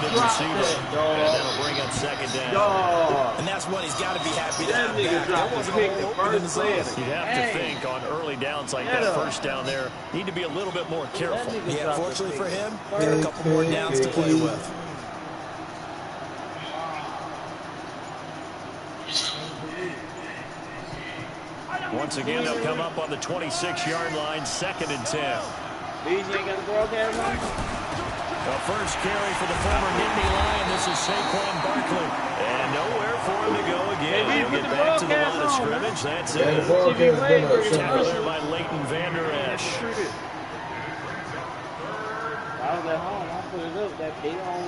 good receiver. And that'll bring up second down. And that's what he's got to be happy to have nigga back. dropped the pick the first play. You'd have to think on early downs like that first down there, need to be a little bit more careful. Yeah, fortunately for him, got a couple more downs to play with. Once again, they'll come up on the 26-yard line, 2nd and 10. The first carry for the former Nittany Lion. This is Saquon Barkley. And nowhere for him to go again. He'll get back to the line of scrimmage. That's it. Tackle there by Leighton Vander Esch. I was at home. I put it up. That big on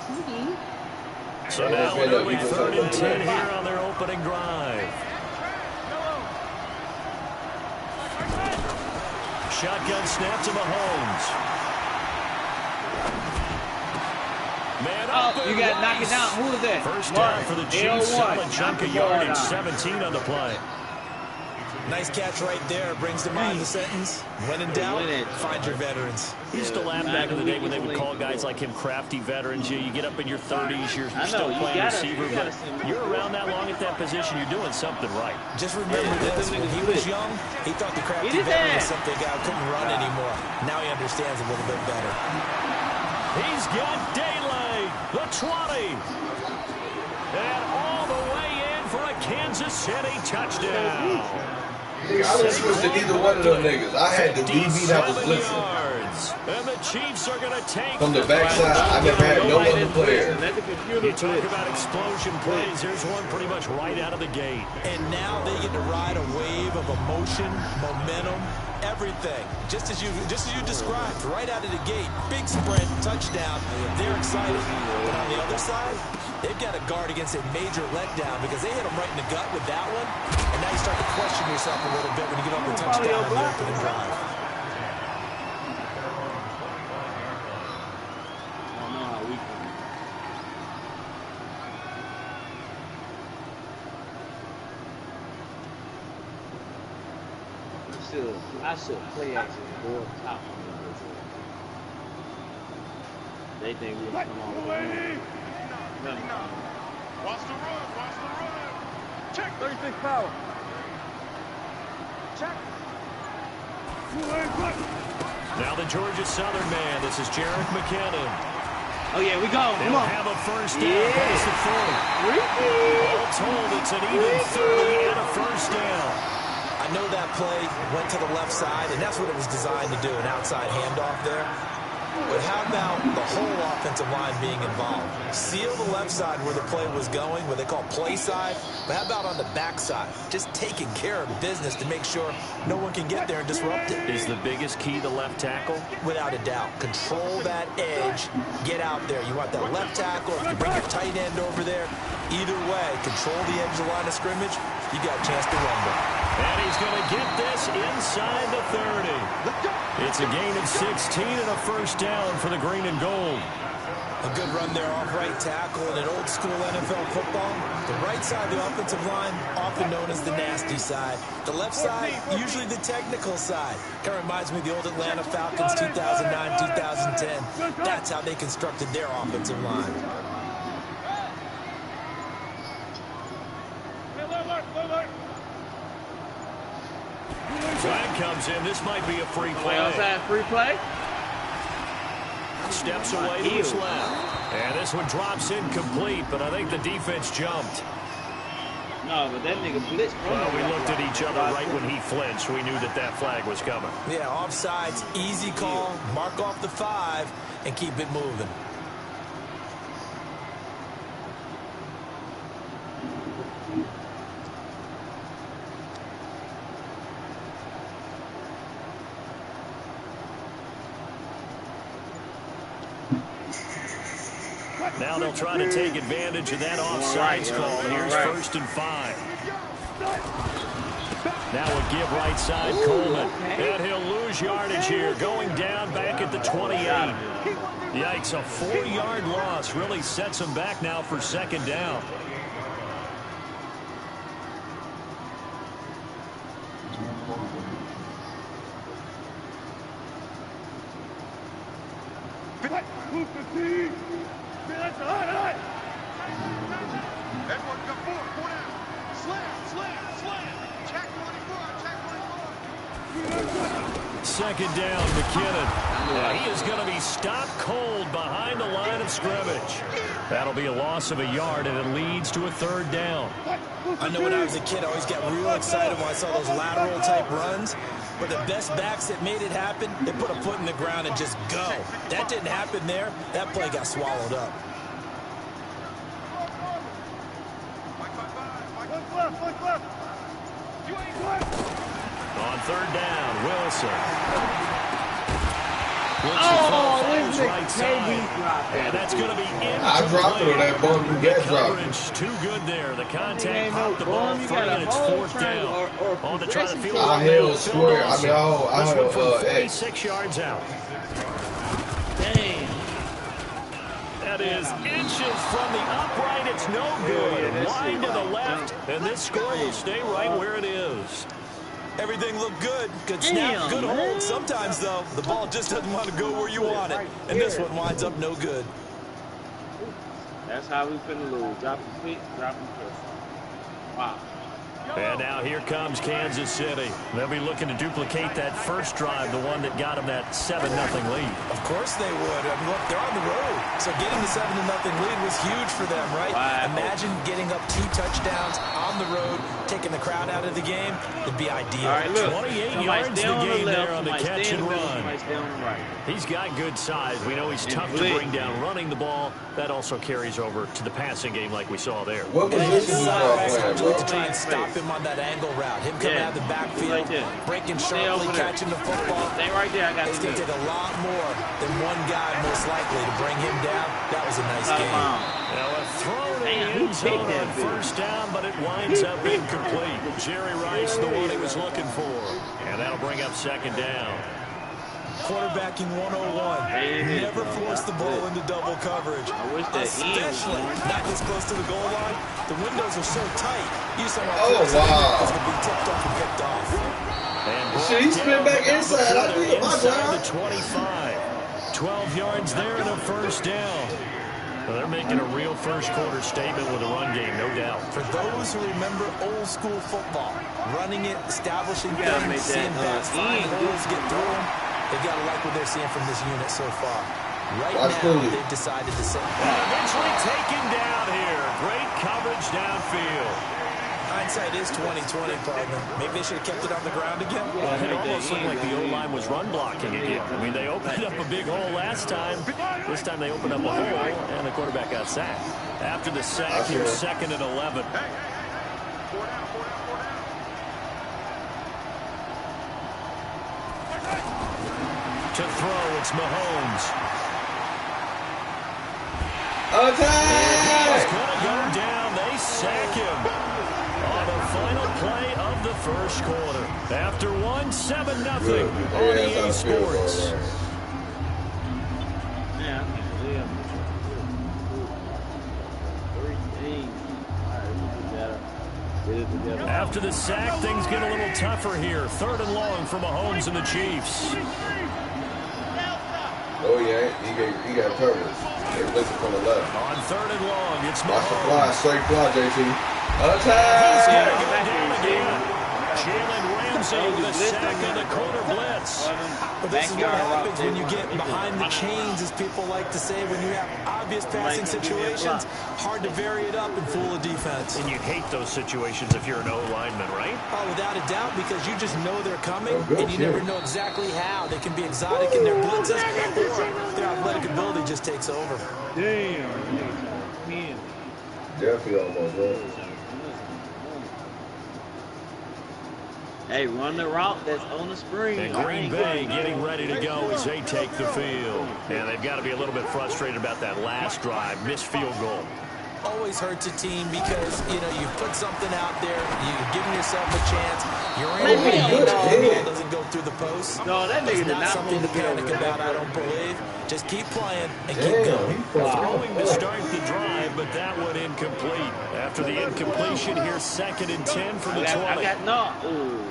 TV. So now an early 3rd and 10 here on their opening drive. Shotgun snap to Mahomes. Man up. You got to knock it down. Who is that? First down for the Chiefs. Solid chunk of yardage. 17 on the play. Nice catch right there. Brings to mind the sentence. When in doubt, find your veterans. He used to laugh back in the day when they would call guys like him crafty veterans. You get up in your 30s, you're still playing receiver, but you're around that long at that position, you're doing something right. Just remember this, when he was young, he thought the crafty veteran was something a guy who couldn't run anymore. Now he understands a little bit better. He's got Daly, the 20. And all the way in for a Kansas City touchdown. Nigga, I didn't switch to neither one of them niggas. I had the DB that was blitzing. And the Chiefs are going to take from the backside. I never had no other player. You talk about explosion plays. There's one pretty much right out of the gate. And now they get to ride a wave of emotion, momentum, everything. Just as you described, right out of the gate. Big sprint, touchdown. They're excited. But on the other side, they've got to guard against a major letdown because they hit them right in the gut with that one. And now you start to question yourself a little bit when you get off the touchdown on the opening drive. I should play action more top. They think we're going to come on with Watch the run, watch the run. Check 36 power. Check. Now the Georgia Southern man. This is Jerick McKinnon. Oh, yeah, we go. Come on. Have a first down. Pace the 40. All told, it's an even 30 and a first down. I know that play went to the left side, and that's what it was designed to do, an outside handoff there. But how about the whole offensive line being involved? Seal the left side where the play was going, what they call play side. But how about on the back side? Just taking care of business to make sure no one can get there and disrupt it. Is the biggest key the left tackle? Without a doubt. Control that edge. Get out there. You want that left tackle. If you bring your tight end over there, either way, control the edge of the line of scrimmage. You got a chance to rumble. And he's going to get this inside the 30. It's a gain of 16 and a first down for the green and gold. A good run there off right tackle in an old school NFL football. The right side of the offensive line, often known as the nasty side. The left side, usually the technical side. Kind of reminds me of the old Atlanta Falcons 2009, 2010. That's how they constructed their offensive line. Flag comes in. This might be a free play. Outside free play. Steps away to his left. And this one drops incomplete, but I think the defense jumped. No, but that nigga blitzed. Well, we looked at each other right when he flinched. We knew that that flag was coming. Yeah, offsides, easy call. Mark off the 5 and keep it moving. Now they'll try to take advantage of that offsides call. Here's 1st and 5. Now a give right side, Coleman. And he'll lose yardage here, going down back at the 28. Yikes, a 4-yard loss really sets him back now for 2nd down. second down, McKinnon. He is going to be stopped cold behind the line of scrimmage. That'll be a loss of a yard, and it leads to a third down. I know when I was a kid, I always got real excited when I saw those lateral-type runs. But the best backs that made it happen, they put a foot in the ground and just go. That didn't happen there. That play got swallowed up. On third down, Wilson. Right side. And that's going to be in. I dropped it on that bump. You got dropped. Too good there. The contact popped the ball free, and it's fourth down. On the try to field. I held square. I mean, I held 46 yards out. Dang. That is inches from the upright. It's no good. Wide to the left, and this score will stay right where it is. Everything looked good. Good snap, good hold. Sometimes, though, the ball just doesn't want to go where you want it. And this one winds up no good. That's how we finna lose. Drop the feet, drop the foot. Wow. And now here comes Kansas City. They'll be looking to duplicate that first drive, the one that got them that 7-0 lead. Of course they would. I mean, look, they're on the road. So getting the 7-0 lead was huge for them, right? Wow. Imagine getting up 2 touchdowns on the road, taking the crowd out of the game. It'd be ideal. All right, look. 28 yards the game there on the catch and run. Right. He's got good size. We know he's tough to bring down running the ball. That also carries over to the passing game like we saw there. What position is y'all playing, bro? To try and stop him on that angle route. Him coming out of the backfield, breaking sharply, catching the football. Stay right there. I got it's going to take a lot more than one guy, most likely, to bring him down. That was a nice game. Now a throw to the end zone on first down, but it winds up incomplete. Jerry Rice, the one he was looking for. And that'll bring up second down. Quarterbacking 101. Never force the ball into double coverage. Especially not this close to the goal line. The windows are so tight. You saw how it's going to be tipped off and picked off. And shit, he spin back inside. I did my inside job. the 25. 12 yards there and a first down. Well, they're making a real first quarter statement with a run game, no doubt. For those who remember old school football, running it, establishing things, seeing backs find holes, get through them, they got to like what they're seeing from this unit so far. Right now, they've decided to set. And eventually taken down here. Great coverage downfield. Hindsight is 20/20, partner. Maybe they should have kept it on the ground again. Well, it almost looked like the O-line was run blocking again. I mean, they opened up a big hole last time. This time they opened up a hole, and the quarterback got sacked. After the sack, here's second and 11. To throw, it's Mahomes. Attack! He's going to go down. They sack him on the final play of the first quarter. After 7-0 on EA Sports. After the sack, things get a little tougher here. Third and long for Mahomes and the Chiefs. Oh, yeah, he got covered. They're looking from the left. On third and long, it's Mahomes. Watch the fly, straight fly, JT. He's going to Attack! go down again. Jalen Ramsey with a sack on the corner blitz. But this is what happens when you get behind the chains, as people like to say. When you have obvious passing situations, hard to vary it up and fool a defense. And you hate those situations if you're an O-lineman, right? Oh, without a doubt, because you just know they're coming, and you never know exactly how. They can be exotic in their blitzes, or their athletic ability just takes over. Damn. Definitely almost, bro. Hey, run the route that's on the screen. And Green Bay getting ready to go as they take the field. And they've got to be a little bit frustrated about that last drive, missed field goal. Always hurts a team because, you know, you put something out there, you're giving yourself a chance, you're in the game, the ball doesn't go through the post. No, that nigga did not something to panic about, I don't believe. Just keep playing and keep going. Throwing to start the drive, but that one incomplete. After the incompletion, here's second and 10 from the 20. I got no. Ooh.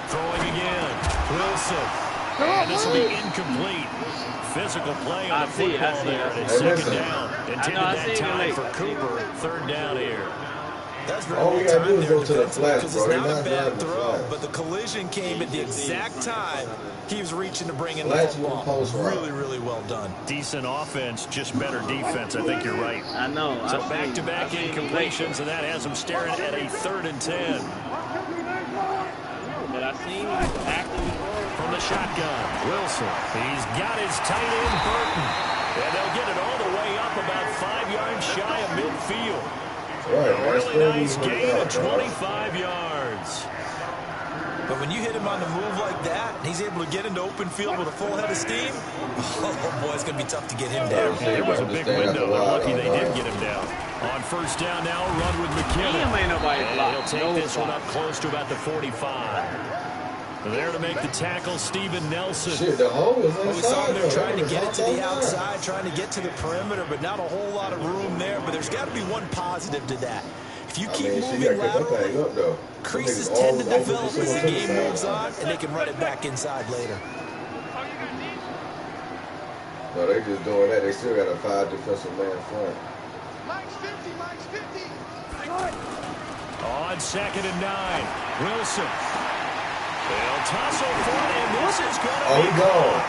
Throwing again. Wilson. And this will be incomplete. Physical play on the football there. And it's second down. Intended that time for Cooper. Third down here. That's very all we gotta do is go to the flats, flats, bro. It's not a bad throw, but the collision came at the exact time he was reaching to bring in the football. Really, really well done. Decent offense, just better defense. I think you're right. I know. So back-to-back incompletions, and that has them staring at a 3rd and 10. But I seen after from the shotgun, Wilson. He's got his tight end, Burton. And they'll get it all the way up about 5 yards shy of midfield. Really nice gain of 25 yards. But when you hit him on the move like that, and he's able to get into open field with a full head of steam, oh boy, it's going to be tough to get him down. It was a big window. They're lucky they did get him down. On first down now, run with McKinnon. And he'll take this one up close to about the 45. There to make the tackle, Steven Nelson. Shit, the hole was inside. We saw him trying to get it to the outside, trying to get to the perimeter, but not a whole lot of room there. But there's got to be one positive to that. If you keep moving laterally, creases tend to develop as the game moves on, and they can run it back inside later. No, they just doing that. They still got a 5 defensive man front. Mike's 50, Mike's 50. On 2nd and 9, Wilson. They'll tussle for it, and this is going to be gone.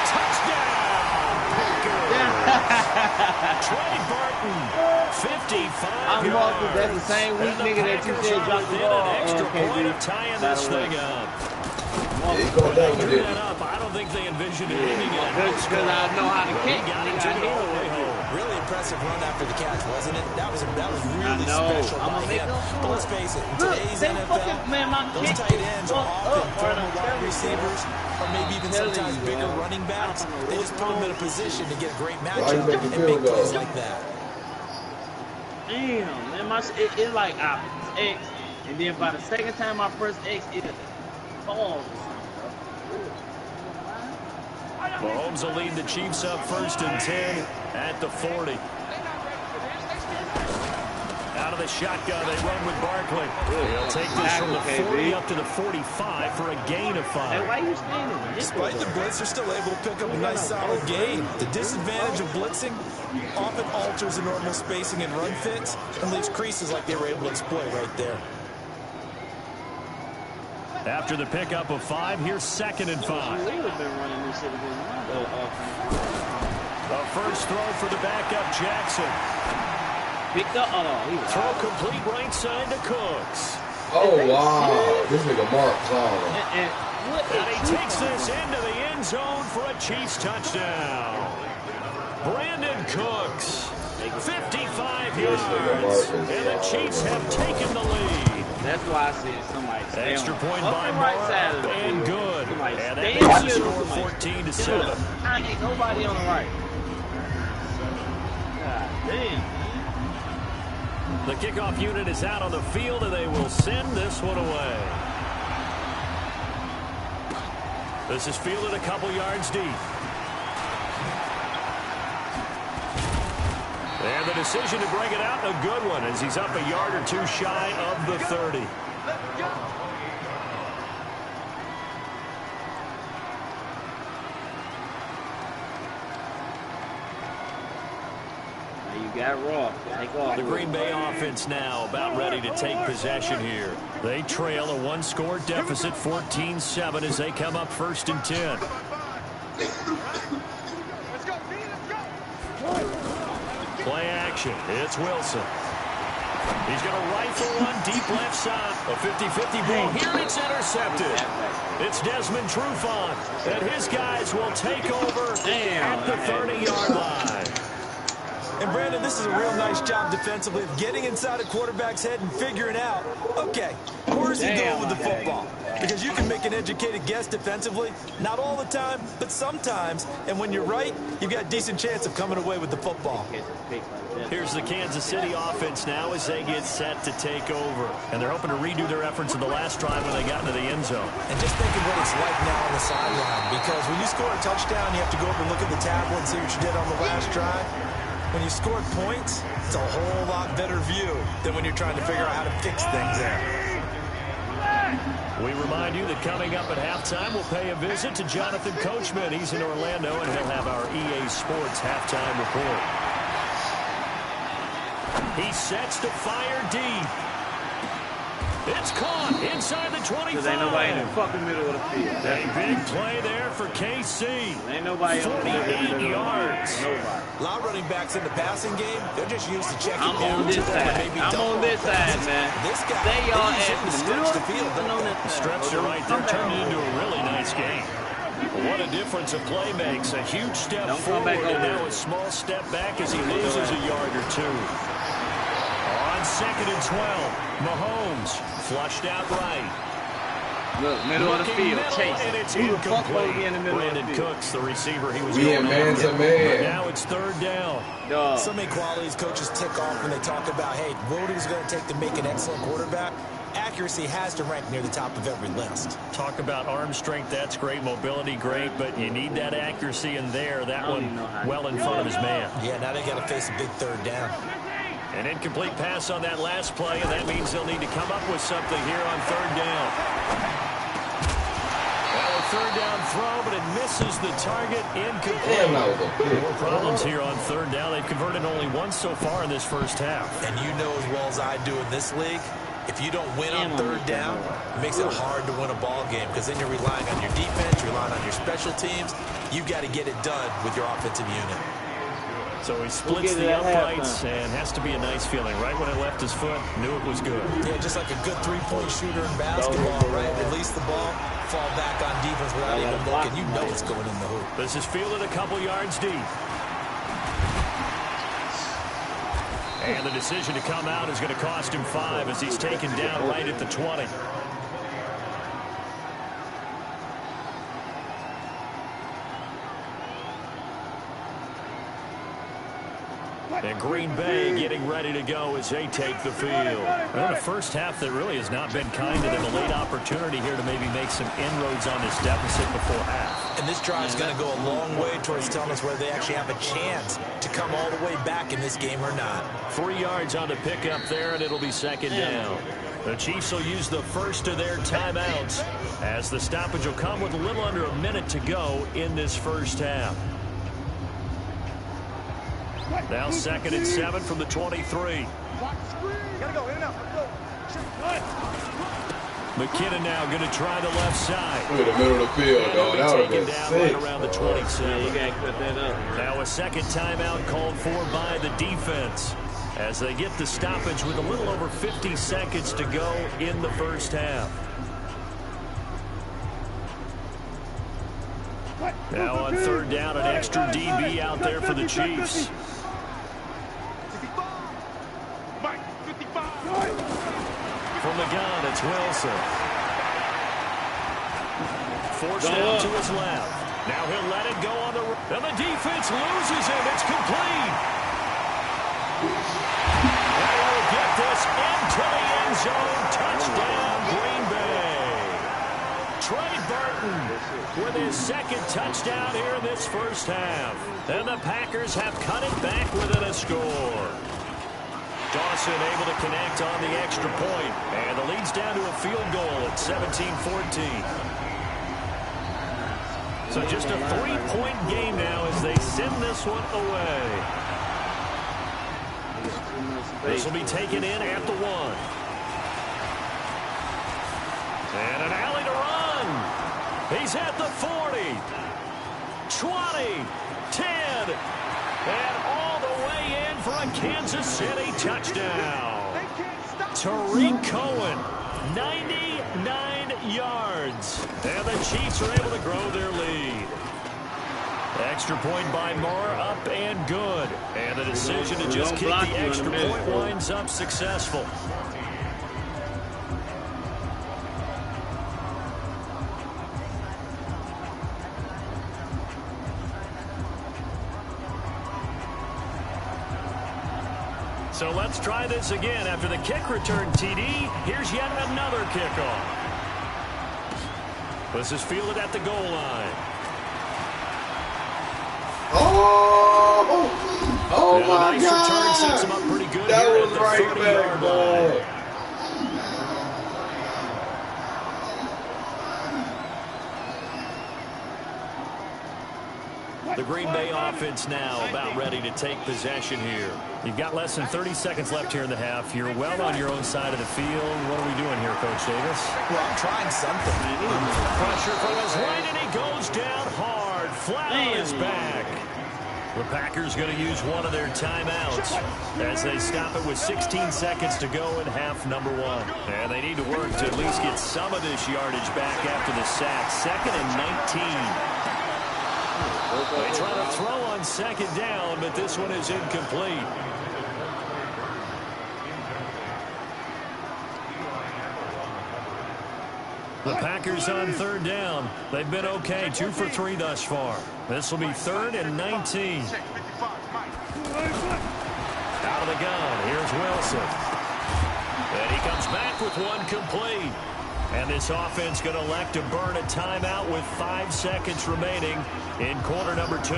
Touchdown! Trey Burton, 55 yards. That's the same weak nigga that you said dropped the ball. An extra point of tying this thing up. I don't think they envisioned it ending in a house score. Because I know how to kick. Got it to the all-way home. Really impressive run after the catch, wasn't it? That was really special by him. But let's face it, in today's NFL, those tight ends are often former wide receivers or maybe even sometimes bigger running backs. They just put them in a position to get a great matchup and make plays like that. Damn, man, it's like I press X, and then by the second time I press X, it falls. Mahomes will lead the Chiefs up 1st and 10 at the 40. Out of the shotgun, they run with Barkley. He'll take this from the 40 up to the 45 for a gain of 5. Hey, why are you standing? Despite the blitz, they're still able to pick up a nice solid gain. The disadvantage of blitzing often alters the normal spacing and run fits and leaves creases like they were able to exploit right there. After the pickup of 5, here's 2nd and 5. A first throw for the backup, Jackson. Throw complete right side to Cooks. Oh, wow. This nigga Mark Clown. And he takes this into the end zone for a Chiefs touchdown. Brandon Cooks, 55 yards. And the Chiefs have taken the lead. That's why I said somebody stay extra on point up by the right Mark, side of the and field. good. Somebody And stay that on makes the the score middle. 14 to 7. I ain't nobody on the right. God damn. The kickoff unit is out on the field, and they will send this one away. This is fielded a couple yards deep. And the decision to bring it out, a good one, as he's up a yard or 2 shy of the 30. You got Raw. Take off. The Green Bay offense now about ready to take possession here. They trail a 1-score deficit, 14-7, as they come up 1st and 10. Let's go, B, let's go. Play action. It's Wilson. He's going to rifle one deep left side. A 50-50 ball. Here it's intercepted. It's Desmond Trufant. And his guys will take over at the 30-yard line. And Brandon, this is a real nice job defensively of getting inside a quarterback's head and figuring out, okay, where's he going with the football? Because you can make an educated guess defensively, not all the time, but sometimes. And when you're right, you've got a decent chance of coming away with the football. Here's the Kansas City offense now as they get set to take over. And they're hoping to redo their efforts in the last drive when they got into the end zone. And just think of what it's like now on the sideline. Because when you score a touchdown, you have to go up and look at the tablet and see what you did on the last drive. When you score points, it's a whole lot better view than when you're trying to figure out how to fix things there. We remind you that coming up at halftime, we'll pay a visit to Jonathan Coachman. He's in Orlando, and he'll have our EA Sports halftime report. He sets to fire deep. It's caught inside the 25. Because ain't nobody in the fucking middle of the field. A big play there for KC. Ain't nobody 48 yards. Nobody. A lot of running backs in the passing game, they're just used to checking I'm down. on this side. I'm on this side, man. This guy, Stay y'all they use him to at the stretch middle the field. on that side. Stretch to right there turned it into a really nice game. What a difference a play makes. A huge step forward and now a small step back as he loses a yard or two. On 2nd and 12, Mahomes flushed out right. Look, middle of the field, Chase. And it's Who the fuck incomplete. will be in the middle Brandon of the field? Cooks, the receiver he was We going in man after. to man. But now it's 3rd down. Dog. So many qualities coaches tick off when they talk about, hey, what is it going to take to make an excellent quarterback? Accuracy has to rank near the top of every list. Talk about arm strength, that's great. Mobility, great. But you need that accuracy in there. That one well in front of his man. Yeah, now they got to face a big 3rd down. An incomplete pass on that last play, and that means they'll need to come up with something here on 3rd down. Well, a 3rd down throw, but it misses the target. Incomplete. More problems here on 3rd down. They've converted only once so far in this first half. And you know as well as I do in this league, if you don't win on 3rd down, it makes it hard to win a ball game because then you're relying on your defense, you're relying on your special teams. You've got to get it done with your offensive unit. So he splits the uprights and has to be a nice feeling. Right when it left his foot, knew it was good. Yeah, just like a good three-point shooter in basketball, right? Release the ball, fall back on defense without even looking. You know it's going in the hoop. This is fielded a couple yards deep. And the decision to come out is going to cost him 5 as he's taken down right at the 20. And Green Bay getting ready to go as they take the field. Well, the first half that really has not been kind to them. A late opportunity here to maybe make some inroads on this deficit before half. And this drive is going to go a long way towards telling us whether they actually have a chance to come all the way back in this game or not. 3 yards on the pickup there, and it'll be 2nd down. The Chiefs will use the first of their timeouts as the stoppage will come with a little under a minute to go in this first half. Now 2nd and 7 from the 23. Gotta go, in and out. Let's go. McKinnon now going to try the left side. Look at the middle of the field, And dog. he'll That be would taken have down been right sick. around the 27. Yeah, you gotta cut that up. Now a second timeout called for by the defense as they get the stoppage with a little over 50 seconds to go in the first half. Now on 3rd down, an extra DB out there for the Chiefs. 55. Mike, 55. From the gun, it's Wilson. Forced down to his left. Now he'll let it go on the right. And the defense loses him. It's complete. And he'll get this into the end zone. Touchdown, Green Bay. Trey Burton with his 2nd touchdown here in this first half. And the Packers have cut it back within a score. Dawson able to connect on the extra point. And the lead's down to a field goal at 17-14. So just a 3-point game now as they send this one away. This will be taken in at the 1. And an alley to run. He's at the 40. 20. 10. And all the way in for a Kansas City touchdown. Tariq Cohen, 99 yards. And the Chiefs are able to grow their lead. Extra point by Moore, up and good. And the decision to just kick the extra point winds up successful. So let's try this again. After the kick return, TD, here's yet another kickoff. This is fielded at the goal line. Oh my nice God. Return sets him up pretty good That here was at the right 30-yard back, line. Green Bay offense now about ready to take possession here. You've got less than 30 seconds left here in the half. You're well on your own side of the field. What are we doing here, Coach Davis? Well, I'm trying something. Pressure from his right, and he goes down hard, flat on his back. The Packers going to use one of their timeouts as they stop it with 16 seconds to go in half number 1. And they need to work to at least get some of this yardage back after the sack. 2nd and 19. They try to throw on 2nd down, but this one is incomplete. The Packers on 3rd down. They've been okay, 2 for 3 thus far. This will be 3rd and 19. Out of the gun, here's Wilson. And he comes back with one complete. And this offense going to elect to burn a timeout with 5 seconds remaining in quarter number 2.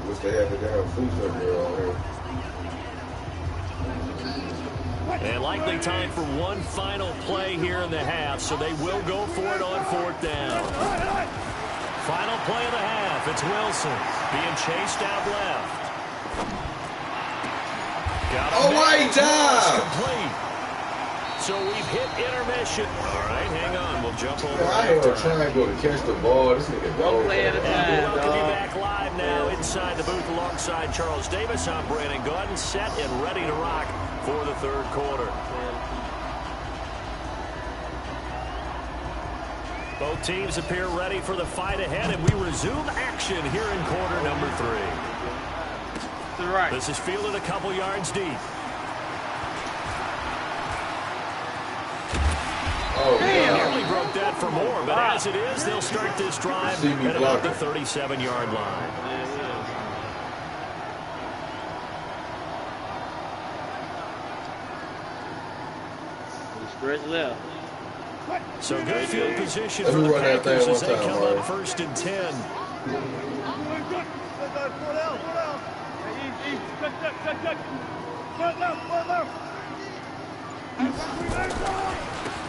Wish they had the damn food somewhere on here. And likely time for one final play here in the half, so they will go for it on 4th down. Final play of the half. It's Wilson being chased out left. Oh, my God! Complete. So we've hit intermission. All right, hang on. We'll jump over. I ain't gonna try and go to catch the ball. This nigga One play at a time, Welcome you dog. back live now inside the booth alongside Charles Davis. I'm Brandon Gordon, set and ready to rock for the 3rd quarter. Both teams appear ready for the fight ahead, and we resume action here in quarter number 3. To the right. This is fielded a couple yards deep. Oh, Nearly God. broke that for more, but as it is, they'll start this drive See me at about the blocking. 37-yard line. Stretch left. So good field position Let for me the run that Packers thing as they one time, come Mark. up 1st and 10.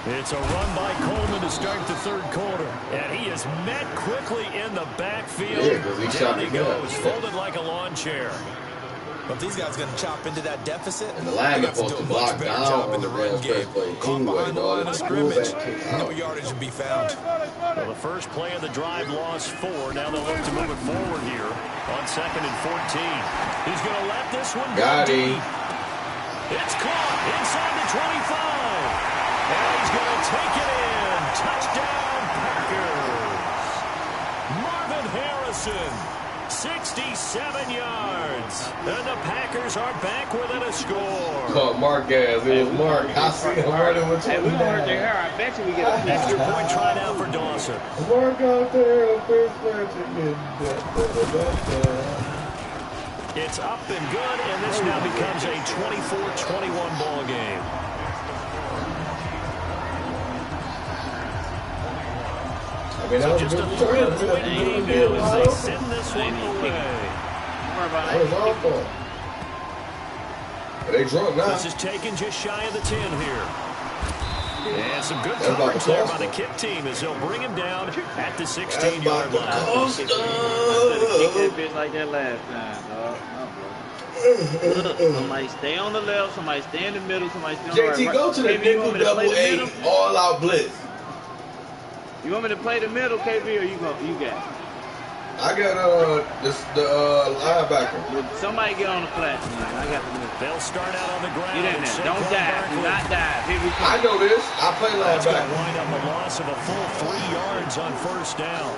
It's a run by Coleman to start the 3rd quarter. And he is met quickly in the backfield. Yeah, 'cause he shot Down he the gun. goes, folded like a lawn chair. But these guys going to chop into that deficit. And the lineman They got supposed do to a much block better down job on in the the run damn game. stretch play. Caught Anyway, behind the dog. line of Pull scrimmage. that kick No out. yardage to be found. Well, the first play of the drive lost 4. Now they'll look to move it forward here on 2nd and 14. He's going to let this one go Got deep. him. It's caught inside the 25. And he's going to take it in. Touchdown, Packers. Marvin Harrison, 67 yards. And the Packers are back within a score. Caught Mark ass. It was Mark. I see him running with Hey, we you. gonna hurt their hair. I bet you we get a Extra point tried out for Dawson. Mark out there on first match again. It's up and good, and this now becomes a 24-21 ball game. I mean, that So was just a a good turn. 3-point game now as they send this one away. Don't worry about That was it. our fault. But they drunk now. This is taken just shy of the 10 here. And some good That's about coverage the there Costa. by the kick team as they'll bring him down at the That's 16-yard about the line. I Costa. should have kicked that bitch like that last time, dog. No, bro. Somebody stay on the left, somebody stay in the middle, somebody stay on the right. JT, go to the KB, you nickel want me to play double the A middle? all out blitz. You want me to play the middle, KB, or you got it? I got the linebacker. Somebody get on the flat, man. I got the middle. They'll start out on the ground. Get in and there. Don't Saquon dive. Do Barkley. not dive. Here we I come. know this. I play That's going to linebacker. wind up a loss of a full 3 yards on 1st down.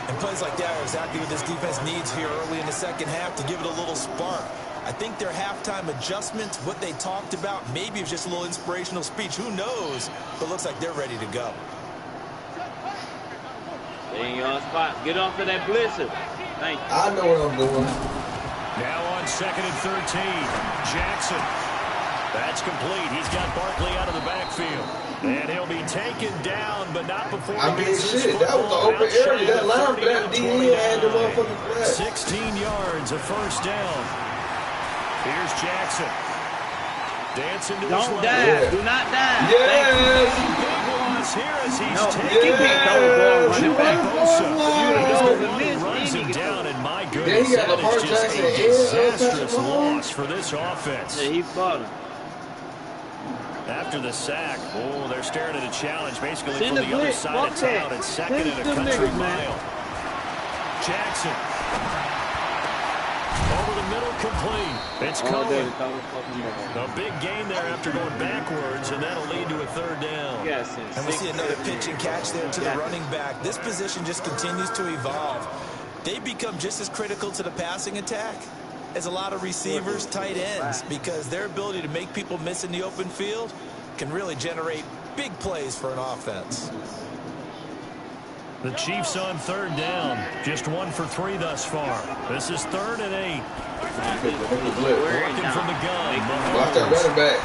And plays like that are exactly what this defense needs here early in the 2nd half to give it a little spark. I think their halftime adjustment, what they talked about, maybe it was just a little inspirational speech. Who knows? But it looks like they're ready to go. Stay in your spot. Get off of that blitzer. Thank you. I know what I'm doing. Now on 2nd and 13, Jackson. That's complete. He's got Barkley out of the backfield. And he'll be taken down, but not before I he mean, gets his shit, that was the football open outside area. That the line, 30 that to DN had the 29. motherfucking flag. 16 yards, a 1st down. Here's Jackson. Dancing to his Don't left. dive. Yeah. Do not dive. Yes. Big loss this here as he's No, taking he can't throw the ball running back. Runs him down, and my Then goodness, he got that Lamar is just Jackson a and disastrous Patrick Mahomes. loss for this offense. Yeah, he fought him. After the sack, oh, they're staring at a challenge basically Send from the the other blitz. side Walk of town. that. It's second Send and a them country niggas, man. mile. Jackson. Over the middle, complete. It's Cohen. A big gain there after going backwards, and that'll lead to a third down. Yes, And we see another pitch and catch there to the running back. This position just continues to evolve. They become just as critical to the passing attack as a lot of receivers, tight ends, because their ability to make people miss in the open field can really generate big plays for an offense. The Chiefs on third down. Just 1 for 3 thus far. This is 3rd and 8. Working from the gun. Watch that running back.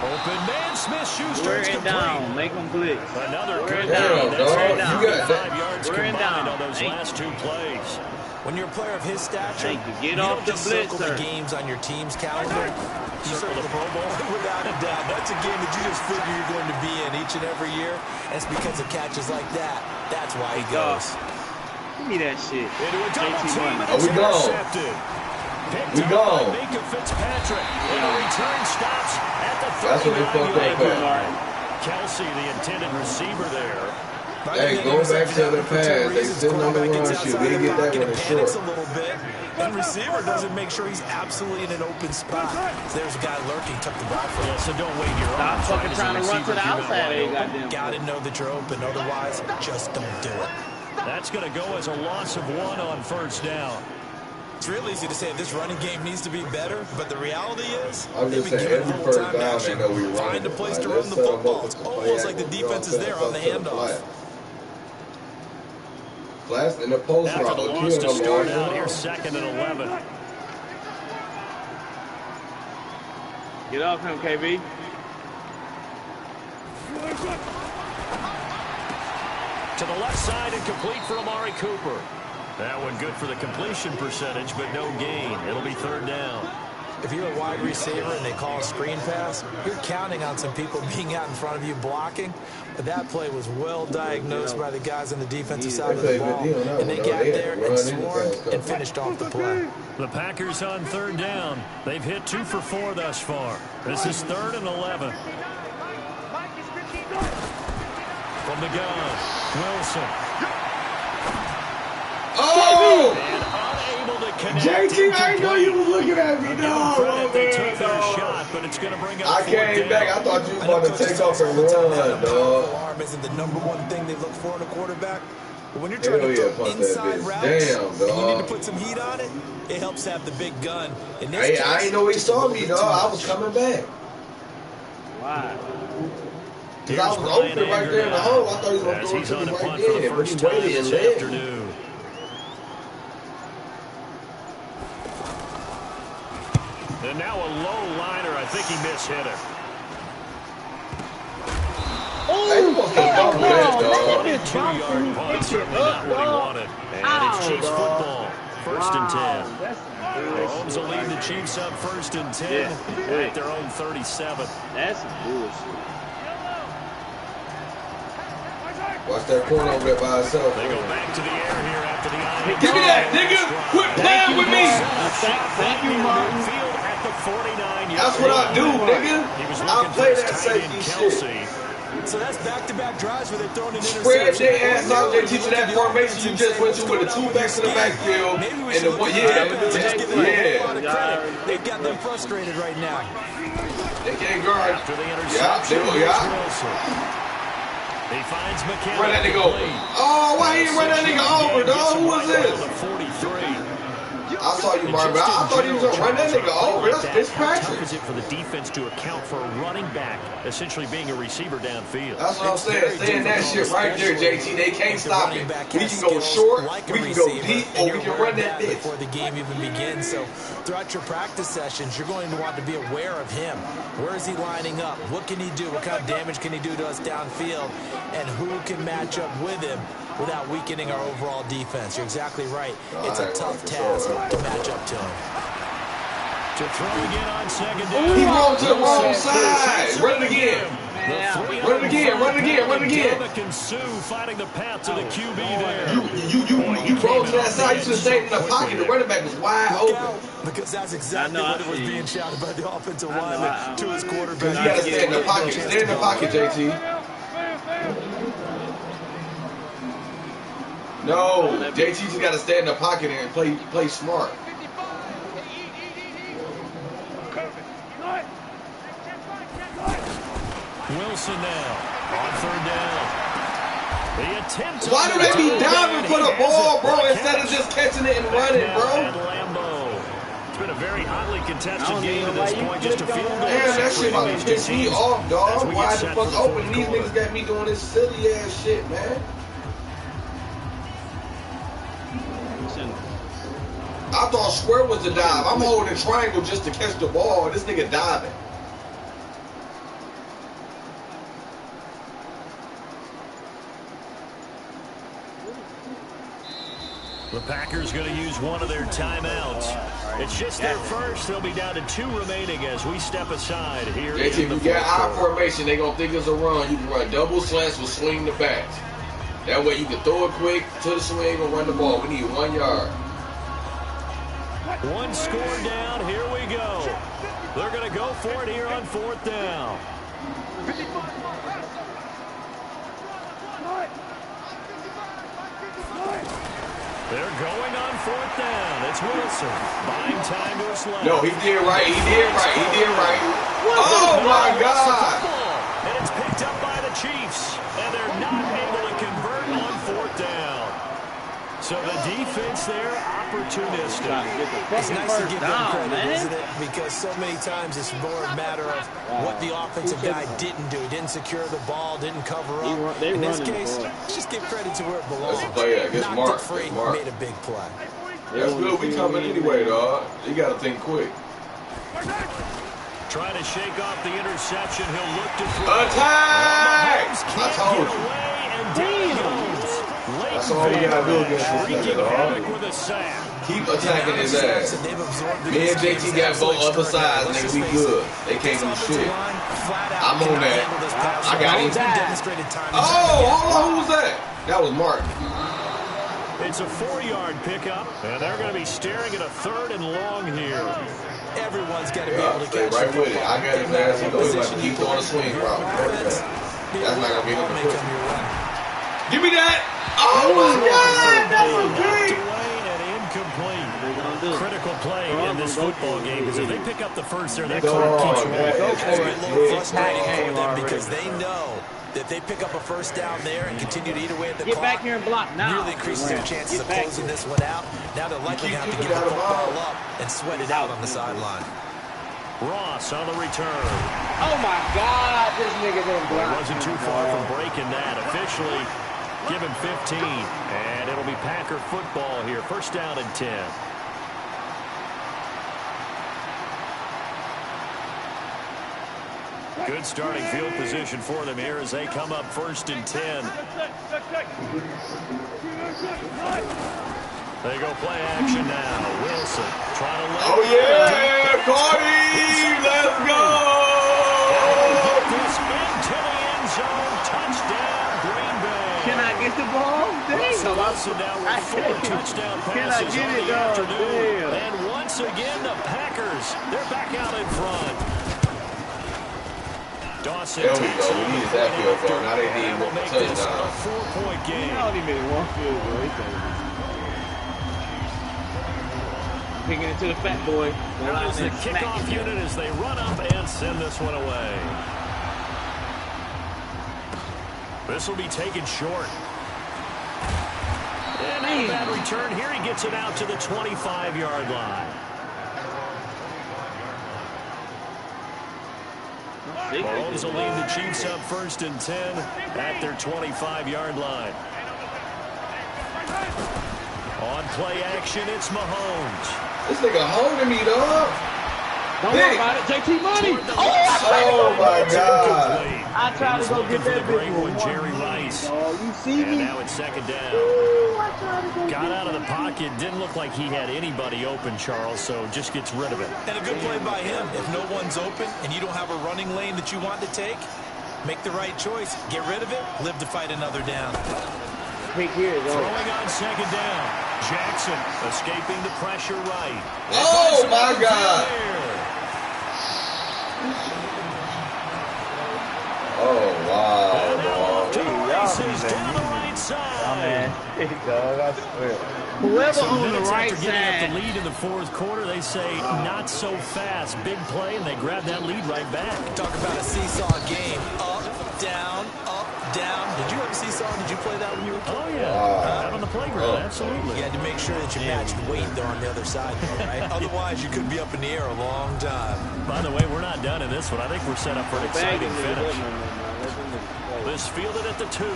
Open man, Smith-Schuster. Wear It's it complete. down. Make them blitz. Another Wear good it down. down. That's Wear it right. down. You got that. 5 yards Wear it combined down. on those last 2 plays. When you're a player of his stature, Thank you. Get you off don't the just circle the blitzer. games on your team's calendar. You Circle the Pro Bowl. Without a doubt. That's a game that you just figure you're going to be in each and every year. And it's because of catches like that. That's why he goes. Give me that shit. Into a double JT team, Money. and Oh, it's we gone. intercepted. Picked We up gone. by Minka Fitzpatrick. And the return stops at the That's what they fucked 39-yard up line. at. Kelsey, the intended receiver there. Hey, going back to the pass, they sitting on the run shit. We didn't get that one in short. A little bit, and receiver doesn't make sure he's absolutely in an open spot. So there's a guy lurking, took the ball from Yeah, so don't wave your Stop arms. fucking right, as a trying to run receiver to the if you're not outside. wide They open. goddamn. Gotta know that you're open, otherwise, just don't do it. That's going to go as a loss of 1 on first down. It's real easy to say this running game needs to be better, but the reality is I'm they've just been saying, given every full first time down, action. they know we running Find a it. place Like, to let's run the set 'em football. up It's with the play almost like the action. You know defense is what I'm there saying? on the Stuff to the handoff. Flats in the post After route. the Killing loss to them start all. out, here's 2nd and 11. Get off him, KB. To the left side and complete for Amari Cooper. That one good for the completion percentage, but no gain. It'll be 3rd down. If you're a wide receiver and they call a screen pass, you're counting on some people being out in front of you blocking. But that play was well diagnosed by the guys on the defensive side of the ball. And they got there and swarmed and finished off the play. The Packers on 3rd down. They've hit 2 for 4 thus far. This is 3rd and 11. From the gun, Wilson. Oh! And unable to connect. JT, I know you was looking at me, dog. They took their shot, but it's going to bring up I 4th came down. back. I thought you was about to take off and run, dog. Arm isn't the #1 thing they look for in a quarterback. But when you're Hell trying to yeah, throw fuck that inside bitch. routes Damn, and you need to dog. put some heat on it, it helps have the big gun. In this Hey, case, I ain't know he just a saw little me, bit dog. too I much. was coming back. Why? Because I was open right there in the hole. I thought he was going to As throw it he's to on me a right punt for the there. But he first time waited and this led. afternoon. And now a low liner. I think he mishit it. Hey, you supposed to bump that, dog. 2-yard punt, certainly not what he wanted. And it's Chiefs football. 1st and 10. That's Mahomes will lead the Chiefs up 1st and 10 at their own 37. That's some bullshit. Watch that corner over there by itself. They go back to the air here after the eye. Give me that, nigga. Quit playing with me. Thank you, Martin. Field at the 49-yard That's what I do, nigga. He was I looking play for his that tight end, safety shit. Kelsey. So that's back-to-back drives where they're throwing an Spread interception. their ass out there, teaching that formation you just went to with the 2 backs in the backfield. Maybe we And should the look one, at yeah, the defense and just give them a whole lot of yeah. credit. They've got them frustrated right now. They can't guard. After the Yeah, interception, they go, here's yeah. Wilson. He finds McKinnon. Run that nigga over. Oh, why he didn't run that nigga over, dog? Who was this? 43. I saw you, Marvin. I thought he was going to run that nigga over. That's How tough Fitzpatrick. is it for the defense to account for a running back essentially being a receiver downfield? That's what I'm saying. Stay in that shit right there, JT. They can't stop it. We can go short, we can go deep, or we can run that bitch. Before the game even begins. So throughout your practice sessions, you're going to want to be aware of him. Where is he lining up? What can he do? What kind of damage can he do to us downfield? And who can match up with him without weakening our overall defense? You're exactly right. It's a tough task to match up to him. To throw again on 2nd down. He rolled to the wrong side. Run it again. now. Run it again, run it again, run it again. And Sue finding the path to the QB there. You rolled to that side. You should have stayed in the pocket. The running back was wide open. Because that's exactly what was being shouted by the offensive lineman to his quarterback. You got to stay in the pocket. Stay in the pocket, JT. No, JT just got to stay in the pocket and play smart. Wilson now on third down. The attempt. Why do they be diving for the ball, bro, instead of just catching it and running, bro? It's been a very hotly contested game at this point. Just a field goal. Man, that shit about to piss me off, dog. Why the fuck open? These niggas got me doing this silly ass shit, man. I thought square was the dive. I'm holding a triangle just to catch the ball. This nigga diving. The Packers going to use one of their timeouts. It's just their first. They'll be down to 2 remaining as we step aside here. JT, if you get I formation, they going to think it's a run. You can run double slants with swing the back. That way you can throw it quick to the swing or run the ball. We need 1 yard. One score down. Here we go. They're going to go for it here on 4th down. They're going on 4th down. It's Wilson. Buying time to his left. No, he did right. He did right. He did right. Oh, my God. And it's picked up by the Chiefs. And they're not able to convert on 4th down. So the defense there, opportunistic. It's nice to give them credit, isn't it? Because so many times it's more a matter of what the offensive guy didn't do. He didn't secure the ball, didn't cover up. In this case, just give credit to where it belongs. That's a play. Good mark. Free, Good mark. made a big play. That's good. We coming anyway, dog. You got to think quick. Trying to shake off the interception. He'll look to throw. Attack! I told you. And down goes. That's all we got to do against this nigga, dog. Keep attacking his ass. Me and JT got both other sides, nigga. We good. They can't do shit. I'm on that. I got him. Oh, hold on. Who was that? That was Mark. It's a 4-yard pickup, and they're going to be staring at a 3rd and long here. Everyone's got to be able to stay catch right with it. I got him there. He knows he about to keep throwing a swing route. That's not going to be able to push. Give me that. Oh, my God. That was great. Incomplete. Critical play in this football game because if they pick up the first there, that clock keeps rolling. It's a little frustrating for them because they know that they pick up a first down there and continue to eat away at the clock. Get back here and block now. Really increases their chances of closing this one out. Now they're likely to have to give the football up and sweat it out on the sideline. Ross on the return. Oh, my God. This nigga didn't block. He wasn't too far from breaking that. Officially, give him 15. And it'll be Packer football here. First down and 10. Good starting field position for them here as they come up 1st and 10. They go play action now. Wilson trying to Oh, yeah. Cardi. Let's go. This into the end zone. Touchdown, Green Bay. Can I get the ball? Russell Wilson now with 4 touchdown passes Can I get on it, the dog? afternoon. Damn. And once again, the Packers, they're back out in front. Dawson There we go. We needed that field goal. Now they need will a make this a touchdown. 4-point game. I don't even want field goal. Picking it to the fat boy. Now is the kickoff unit as they run up and send this one away. This will be taken short. And a bad return here. He gets it out to the 25-yard line. Mahomes will lead the Chiefs up 1st and 10 at their 25-yard line. On play action, it's Mahomes. This nigga holding me, dog. Don't worry about it. JT money. Oh, my God. I tried to go get that great big one, Jerry Rice. You see And me? now it's 2nd down. Got out of the pocket. Didn't look like he had anybody open, Charles, so just gets rid of it. And a good play by him. If no one's open and you don't have a running lane that you want to take, Make the right choice. Get rid of it. Live to fight another down. Pick here, throwing on second down. Jackson escaping the pressure right. Oh, my God. Oh, wow. And now off to the races down the right side. I swear. Whoever on the right after getting side. up the lead in the fourth quarter, they say not so fast. Big play, and they grab that lead right back. Talk about a seesaw game. Up, down, up, down. Did you have a seesaw? Did you play that when you were a kid? Oh, yeah. Out on the playground, absolutely. You had to make sure that you matched weight there on the other side, though, right? Otherwise, you could be up in the air a long time. By the way, we're not done in this one. I think we're set up for an exciting finish. This fielded at the 2.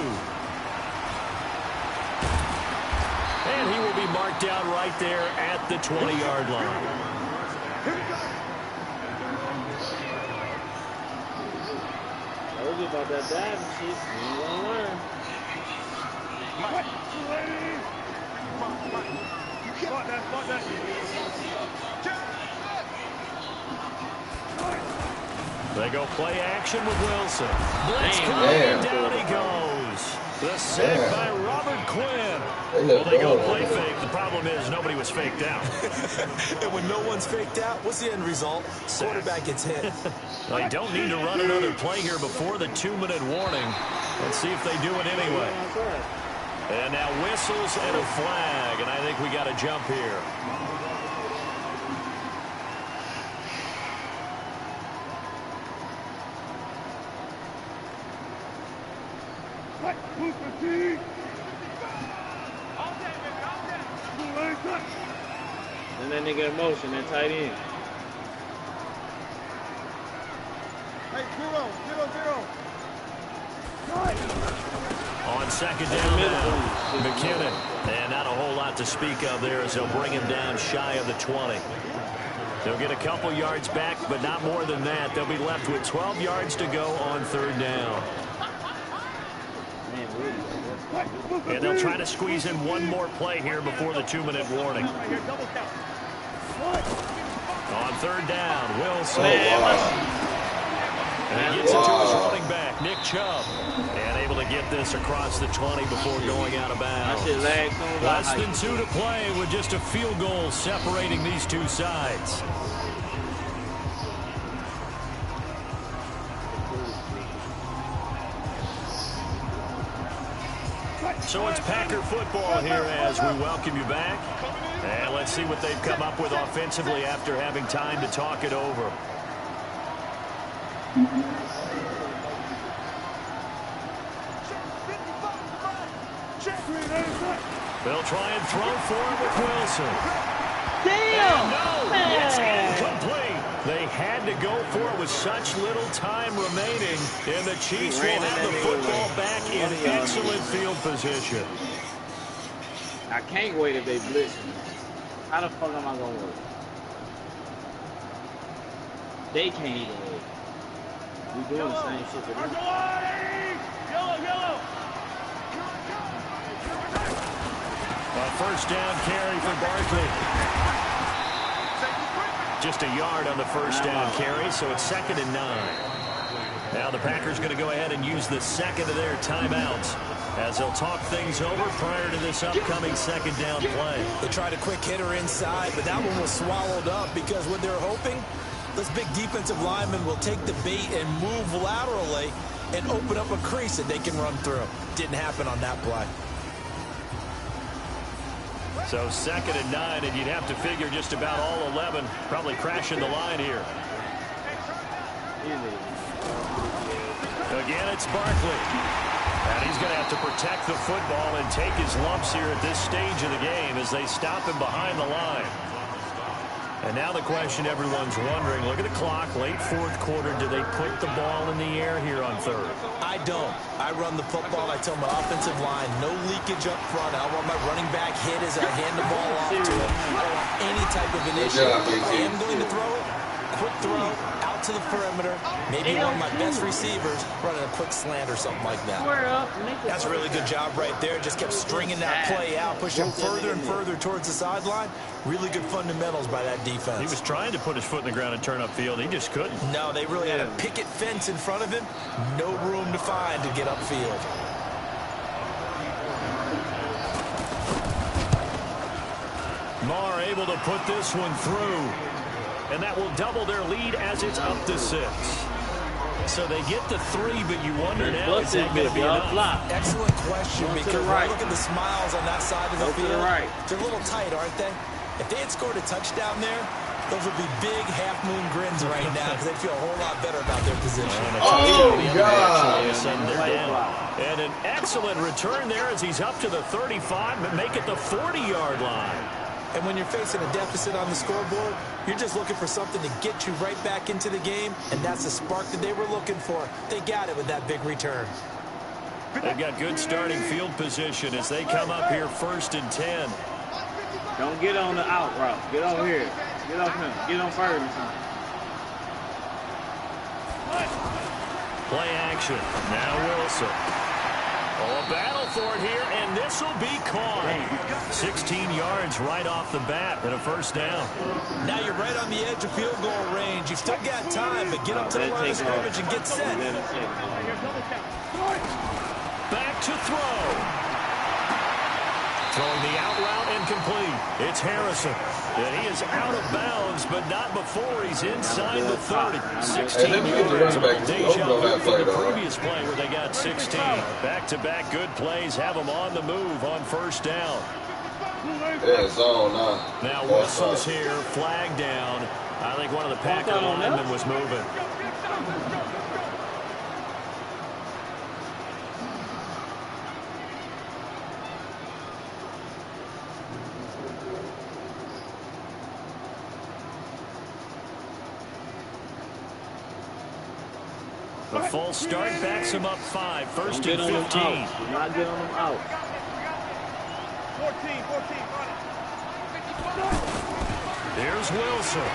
And he will be marked down right there at the 20-yard line. I told you about that diving shit. You ain't gonna learn. They go play action with Wilson. Blitz coming, down he goes. The sack by Robert Quinn. Well, they go play fake. The problem is nobody was faked out. And when no one's faked out, what's the end result? Quarterback gets hit. They don't need to run another play here before the 2-minute warning. Let's see if they do it anyway. And now whistles and a flag, and I think we got a jump here. And that nigga in motion, that tight end. Hey, 0-0-0. On second down now, McKinnon. And not a whole lot to speak of there as they'll bring him down shy of the 20. They'll get a couple yards back, but not more than that. They'll be left with 12 yards to go on third down. And they'll try to squeeze in one more play here before the 2-minute warning. On third down, Wilson. And he gets it to his running back, Nick Chubb. And able to get this across the 20 before going out of bounds. Less than 2 to play with just a field goal separating these two sides. So it's Packer football here as we welcome you back. And let's see what they've come up with offensively after having time to talk it over. They'll try and throw for him with Wilson. Damn! No, it's incomplete. They had to go for it with such little time remaining, and the Chiefs will have the football back in excellent field position. I can't wait if they blitz me. How the fuck am I gonna work? They can't even wait. We doing the same shit to them. Yellow! A first down carry for Barkley. Just a yard on the first down carry, so it's 2nd and 9. Now the Packers going to go ahead and use the second of their timeouts as they'll talk things over prior to this upcoming second down play. They tried a quick hitter inside, but that one was swallowed up because what they're hoping, this big defensive lineman will take the bait and move laterally and open up a crease that they can run through. Didn't happen on that play. So 2nd and 9, and you'd have to figure just about all 11 probably crashing the line here. Again, it's Barkley. And he's going to have to protect the football and take his lumps here at this stage of the game as they stop him behind the line. And now the question everyone's wondering, look at the clock, late fourth quarter, do they put the ball in the air here on third? I don't. I run the football. I tell my offensive line, no leakage up front. I want my running back hit as I hand the ball off to him. I don't want any type of initiative. If I am going to throw it, quick throw, out to to the perimeter. Maybe one of my best receivers running a quick slant or something like that. That's a really good job right there. Just kept stringing that play out, pushing further and further towards the sideline. Really good fundamentals by that defense. He was trying to put his foot in the ground and turn upfield. He just couldn't. No, they really had a picket fence in front of him. No room to find to get upfield. Marr able to put this one through. And that will double their lead as it's up to 6. So they get to 3, but you wonder now, is that going to be enough? Excellent question, because look at the smiles on that side of the field. They're a little tight, aren't they? If they had scored a touchdown there, those would be big half-moon grins right now because they'd feel a whole lot better about their position. Oh, God. And an excellent return there as he's up to the 35, but make it the 40-yard line. And when you're facing a deficit on the scoreboard, you're just looking for something to get you right back into the game, and that's the spark that they were looking for. They got it with that big return. They've got good starting field position as they come up here 1st and 10. Don't get on the out route. Get over here. Get off him. Get on Ferguson. Play action. Now Wilson. Oh, a battle for it here, and this will be caught. 16 yards right off the bat and a first down. Now you're right on the edge of field goal range. You've still got time, but get up to the line of scrimmage and get set. Back to throw. Throwing the out route incomplete. It's Harrison. And he is out of bounds, but not before he's inside the 30. 16 yards. Deja vu from the previous play where they got 16. Back-to-back good plays have them on the move on first down. Yeah, zone now. Now whistles here, flag down. I think one of the Packer linemen was moving. The full start backs him up 5, 1st and 15. Do not get on them out. 14. Here's Wilson.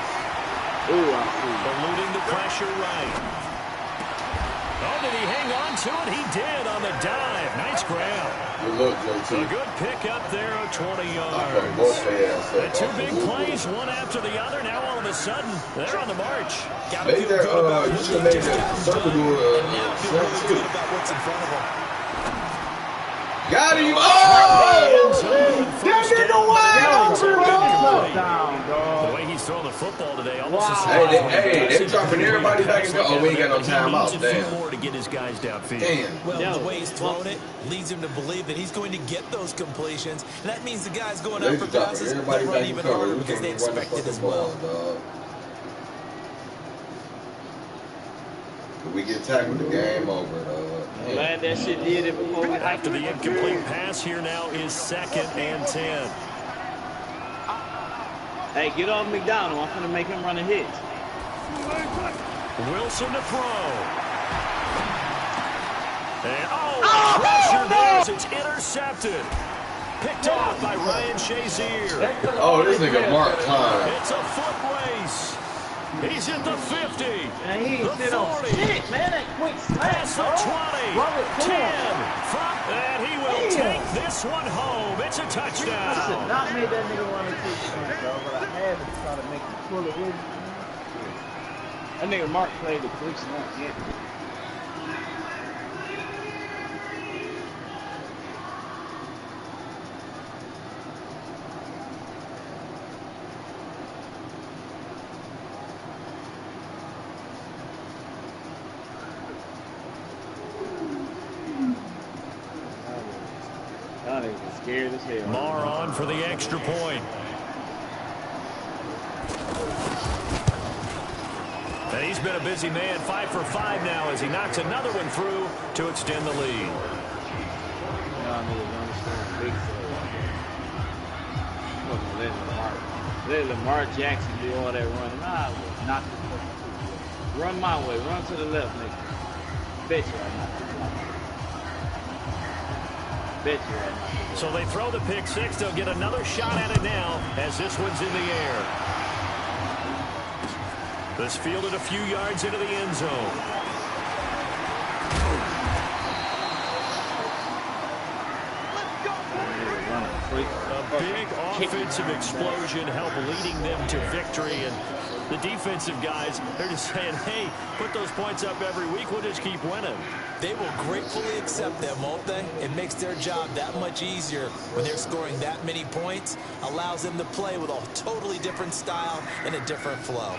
Eluding the pressure right. Oh, did he hang on to it? He did on the dive. Nice grab. Good look, JT. A good pick up there of 20 yards. The 2 big plays, one after the other. Now all of a sudden, they're on the march. Maybe they're, you should have made that circle do about what's in front of them. Got him! Oh! That nigga The way he's throwing the football today, almost they dropping everybody back in the. Oh, we ain't got no timeout. Damn. More to get his guys downfield. Damn. Well, the way he's throwing it leads him to believe that he's going to get those completions. And that means the guys going up for passes will run even harder because they expect it as well. We get tackled, the game over, dog. Glad that shit did it before we After the incomplete pass here now is 2nd and 10. Hey, get off McDonald. I'm going to make him run a hit. Wilson to throw. And pressure there as it's intercepted. Picked off by Ryan Shazier. Oh, this nigga Mark Klein. It's a foot race. He's at the 50. And he the 40. Shit, man, that quick past the 20. 10. And he will take this one home. It's a touchdown. I should not make that nigga run a touchdown, bro, but I had to try to make him pull it with. That nigga Mark played the quick snap. Yeah. Scared as hell. Marr on for the extra point. And he's been a busy man, 5 for 5 now as he knocks another one through to extend the lead. Let Lamar Jackson do all that running. Nah, knock the run my way. Run to the left, nigga. Bet you I'm not. Bet you I'm not. So they throw the pick 6. They'll get another shot at it now as this one's in the air. This fielded a few yards into the end zone. A big offensive explosion helped leading them to victory. And the defensive guys, they're just saying, hey, put those points up every week. We'll just keep winning. They will gratefully accept them, won't they? It makes their job that much easier when they're scoring that many points. Allows them to play with a totally different style and a different flow.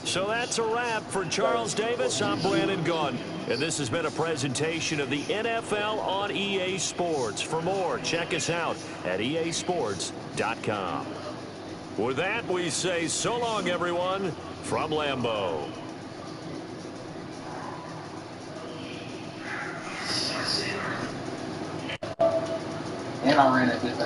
So that's a wrap for Charles Davis. I'm Brandon Gaudin, and this has been a presentation of the NFL on EA Sports. For more, check us out at easports.com. With that, we say so long, everyone, from Lambeau. And I ran it.